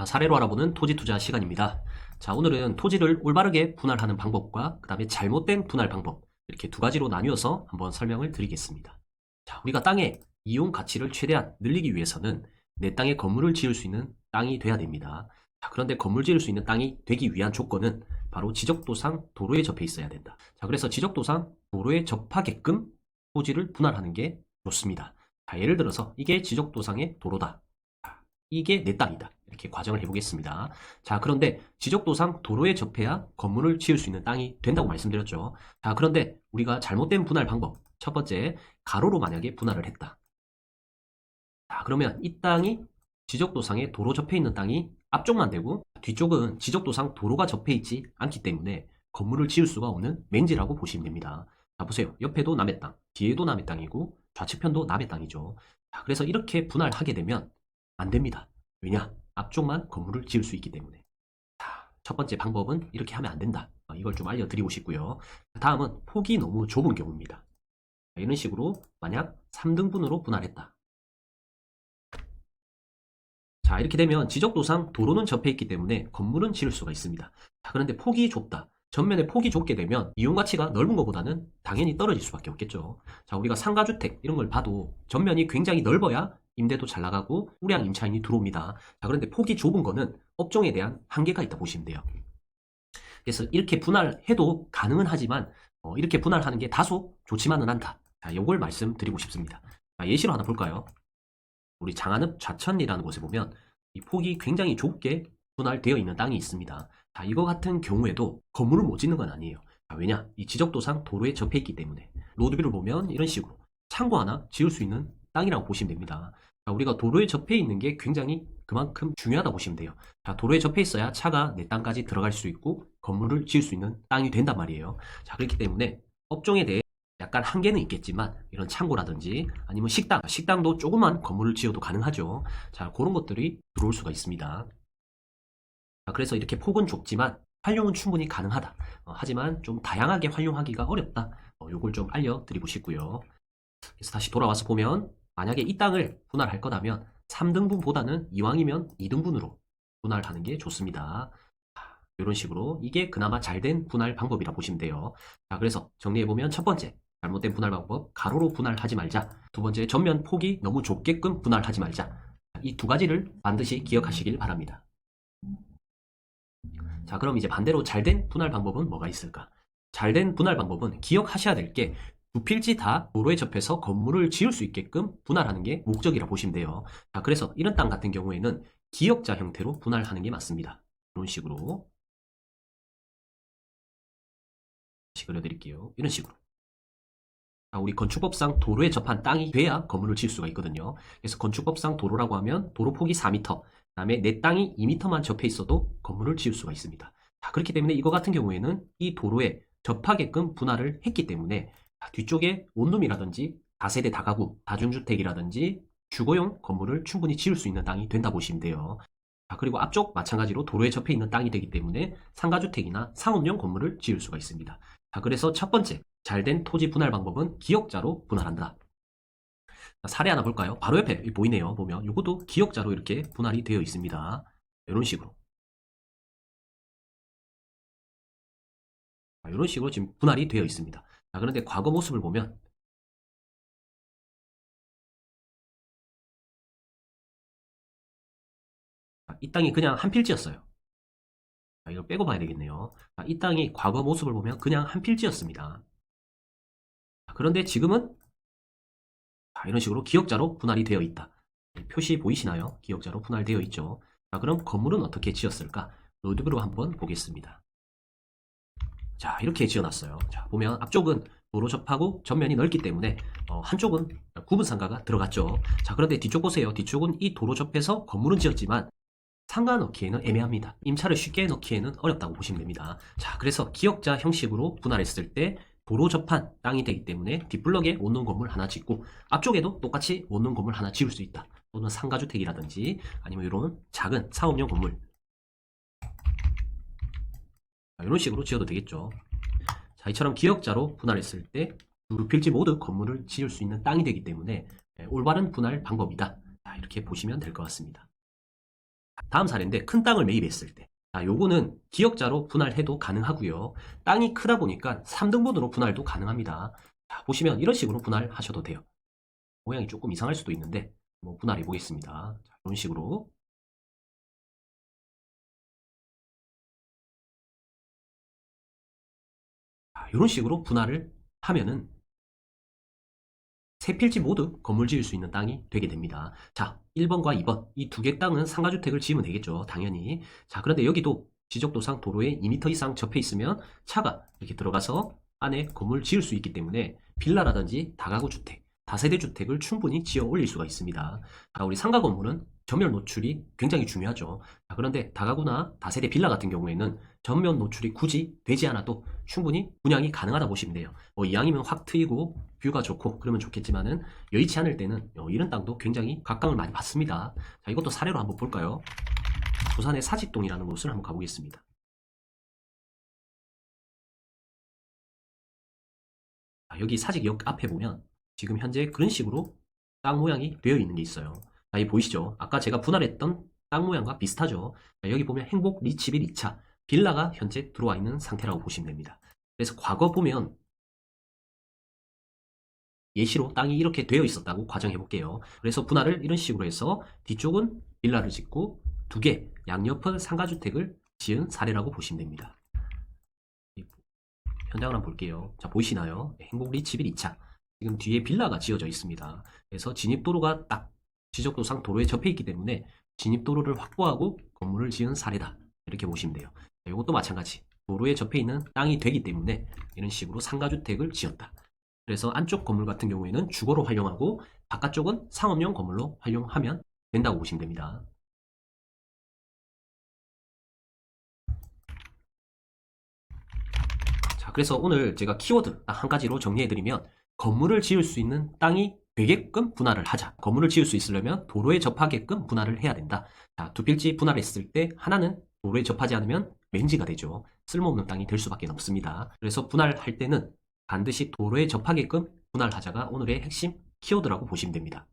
사례로 알아보는 토지 투자 시간입니다. 자, 오늘은 토지를 올바르게 분할하는 방법과 그 다음에 잘못된 분할 방법, 이렇게 두 가지로 나뉘어서 한번 설명을 드리겠습니다. 자, 우리가 땅의 이용 가치를 최대한 늘리기 위해서는 내 땅에 건물을 지을 수 있는 땅이 돼야 됩니다. 자, 그런데 건물 지을 수 있는 땅이 되기 위한 조건은 바로 지적도상 도로에 접해 있어야 된다. 자, 그래서 지적도상 도로에 접하게끔 토지를 분할하는 게 좋습니다. 자, 예를 들어서 이게 지적도상의 도로다. 이게 내 땅이다. 이렇게 과정을 해보겠습니다. 자, 그런데 지적도상 도로에 접해야 건물을 지을 수 있는 땅이 된다고 말씀드렸죠. 자, 그런데 우리가 잘못된 분할 방법. 첫 번째, 가로로 만약에 분할을 했다. 자, 그러면 이 땅이 지적도상에 도로 접해 있는 땅이 앞쪽만 되고 뒤쪽은 지적도상 도로가 접해 있지 않기 때문에 건물을 지을 수가 없는 맹지라고 보시면 됩니다. 자, 보세요. 옆에도 남의 땅, 뒤에도 남의 땅이고 좌측편도 남의 땅이죠. 자, 그래서 이렇게 분할하게 되면 안 됩니다. 왜냐? 앞쪽만 건물을 지을 수 있기 때문에. 자, 첫 번째 방법은 이렇게 하면 안 된다. 이걸 좀 알려드리고 싶고요. 다음은 폭이 너무 좁은 경우입니다. 이런 식으로 만약 3등분으로 분할했다. 자, 이렇게 되면 지적도상 도로는 접해 있기 때문에 건물은 지을 수가 있습니다. 자, 그런데 폭이 좁다. 전면에 폭이 좁게 되면 이용가치가 넓은 것보다는 당연히 떨어질 수밖에 없겠죠. 자, 우리가 상가주택 이런 걸 봐도 전면이 굉장히 넓어야 임대도 잘 나가고 우량 임차인이 들어옵니다. 자, 그런데 폭이 좁은 거는 업종에 대한 한계가 있다 보시면 돼요. 그래서 이렇게 분할해도 가능은 하지만 이렇게 분할하는 게 다소 좋지만은 않다. 자, 요걸 말씀드리고 싶습니다. 자, 예시로 하나 볼까요? 우리 장안읍 좌천리라는 곳에 보면 이 폭이 굉장히 좁게 분할되어 있는 땅이 있습니다. 자, 이거 같은 경우에도 건물을 못 짓는 건 아니에요. 자, 왜냐? 이 지적도상 도로에 접해 있기 때문에. 로드뷰를 보면 이런 식으로 창고 하나 지을 수 있는 땅이라고 보시면 됩니다. 자, 우리가 도로에 접해 있는 게 굉장히 그만큼 중요하다 보시면 돼요. 자, 도로에 접해 있어야 차가 내 땅까지 들어갈 수 있고 건물을 지을 수 있는 땅이 된단 말이에요. 자, 그렇기 때문에 업종에 대해 약간 한계는 있겠지만 이런 창고라든지 아니면 식당도 조그만 건물을 지어도 가능하죠. 자, 그런 것들이 들어올 수가 있습니다. 자, 그래서 이렇게 폭은 좁지만 활용은 충분히 가능하다. 하지만 좀 다양하게 활용하기가 어렵다. 요걸 좀 알려드리고 싶고요. 그래서 다시 돌아와서 보면 만약에 이 땅을 분할할 거라면 3등분보다는 이왕이면 2등분으로 분할하는 게 좋습니다. 이런 식으로 이게 그나마 잘된 분할 방법이라 보시면 돼요. 자, 그래서 정리해보면 첫 번째, 잘못된 분할 방법, 가로로 분할하지 말자. 두 번째, 전면 폭이 너무 좁게끔 분할하지 말자. 이 두 가지를 반드시 기억하시길 바랍니다. 자, 그럼 이제 반대로 잘된 분할 방법은 뭐가 있을까? 잘된 분할 방법은 기억하셔야 될 게 두 필지 다 도로에 접해서 건물을 지을 수 있게끔 분할하는 게 목적이라 보시면 돼요. 자, 그래서 이런 땅 같은 경우에는 기역자 형태로 분할하는 게 맞습니다. 이런 식으로 다시 그려드릴게요. 이런 식으로. 자, 우리 건축법상 도로에 접한 땅이 돼야 건물을 지을 수가 있거든요. 그래서 건축법상 도로라고 하면 도로 폭이 4m, 그 다음에 내 땅이 2m만 접해 있어도 건물을 지을 수가 있습니다. 자, 그렇기 때문에 이거 같은 경우에는 이 도로에 접하게끔 분할을 했기 때문에 뒤쪽에 원룸이라든지 다세대 다가구, 다중주택이라든지 주거용 건물을 충분히 지을 수 있는 땅이 된다 보시면 돼요. 자, 그리고 앞쪽 마찬가지로 도로에 접해 있는 땅이 되기 때문에 상가주택이나 상업용 건물을 지을 수가 있습니다. 자, 그래서 첫 번째, 잘된 토지 분할 방법은 기역자로 분할한다. 자, 사례 하나 볼까요? 바로 옆에 보이네요. 보면 이것도 기역자로 이렇게 분할이 되어 있습니다. 이런 식으로. 자, 이런 식으로 지금 분할이 되어 있습니다. 자, 그런데 과거 모습을 보면 이 땅이 그냥 한 필지였어요. 자, 이걸 빼고 봐야 되겠네요. 자, 이 땅이 과거 모습을 보면 그냥 한 필지였습니다. 자, 그런데 지금은 이런 식으로 기역자로 분할이 되어 있다. 표시 보이시나요? 기역자로 분할되어 있죠. 자, 그럼 건물은 어떻게 지었을까? 로드뷰로 한번 보겠습니다. 자, 이렇게 지어놨어요. 자, 보면 앞쪽은 도로 접하고 전면이 넓기 때문에 한쪽은 구분 상가가 들어갔죠. 자, 그런데 뒤쪽 보세요. 뒤쪽은 이 도로 접해서 건물은 지었지만 상가 넣기에는 애매합니다. 임차를 쉽게 넣기에는 어렵다고 보시면 됩니다. 자, 그래서 기역자 형식으로 분할했을 때 도로 접한 땅이 되기 때문에 뒷블럭에 원룸 건물 하나 짓고 앞쪽에도 똑같이 원룸 건물 하나 지을 수 있다. 또는 상가주택이라든지 아니면 이런 작은 상업용 건물 이런 식으로 지어도 되겠죠. 자, 이처럼 기역자로 분할했을 때 두 필지 모두 건물을 지을 수 있는 땅이 되기 때문에 올바른 분할 방법이다. 자, 이렇게 보시면 될 것 같습니다. 다음 사례인데 큰 땅을 매입했을 때. 자, 요거는 기역자로 분할해도 가능하고요. 땅이 크다 보니까 3등분으로 분할도 가능합니다. 자, 보시면 이런 식으로 분할하셔도 돼요. 모양이 조금 이상할 수도 있는데 뭐 분할해 보겠습니다. 자, 이런 식으로. 자, 이런 식으로 분할을 하면은 세 필지 모두 건물 지을 수 있는 땅이 되게 됩니다. 자, 1번과 2번 이 두 개 땅은 상가주택을 지으면 되겠죠. 당연히. 자, 그런데 여기도 지적도상 도로에 2m 이상 접해 있으면 차가 이렇게 들어가서 안에 건물 지을 수 있기 때문에 빌라라든지 다가구 주택, 다세대 주택을 충분히 지어 올릴 수가 있습니다. 자, 우리 상가 건물은 전면 노출이 굉장히 중요하죠. 자, 그런데 다가구나 다세대 빌라 같은 경우에는 전면 노출이 굳이 되지 않아도 충분히 분양이 가능하다 보시면 돼요. 뭐 이왕이면 확 트이고 뷰가 좋고 그러면 좋겠지만은 여의치 않을 때는 이런 땅도 굉장히 각광을 많이 받습니다. 자, 이것도 사례로 한번 볼까요? 부산의 사직동이라는 곳을 한번 가보겠습니다. 자, 여기 사직역 앞에 보면 지금 현재 그런 식으로 땅 모양이 되어 있는 게 있어요. 자, 이 보이시죠? 아까 제가 분할했던 땅 모양과 비슷하죠? 자, 여기 보면 행복 리치빌 2차 빌라가 현재 들어와 있는 상태라고 보시면 됩니다. 그래서 과거 보면 예시로 땅이 이렇게 되어 있었다고 가정해 볼게요. 그래서 분할을 이런 식으로 해서 뒤쪽은 빌라를 짓고 두 개, 양옆은 상가주택을 지은 사례라고 보시면 됩니다. 현장을 한번 볼게요. 자, 보이시나요? 행복 리치빌 2차. 지금 뒤에 빌라가 지어져 있습니다. 그래서 진입도로가 딱 지적도상 도로에 접해 있기 때문에 진입도로를 확보하고 건물을 지은 사례다. 이렇게 보시면 돼요. 이것도 마찬가지. 도로에 접해 있는 땅이 되기 때문에 이런 식으로 상가주택을 지었다. 그래서 안쪽 건물 같은 경우에는 주거로 활용하고 바깥쪽은 상업용 건물로 활용하면 된다고 보시면 됩니다. 자, 그래서 오늘 제가 키워드 딱 한 가지로 정리해드리면 건물을 지을 수 있는 땅이 되게끔 분할을 하자. 건물을 지을 수 있으려면 도로에 접하게끔 분할을 해야 된다. 자, 두 필지 분할했을 때 하나는 도로에 접하지 않으면 맹지가 되죠. 쓸모없는 땅이 될 수밖에 없습니다. 그래서 분할할 때는 반드시 도로에 접하게끔 분할하자가 오늘의 핵심 키워드라고 보시면 됩니다.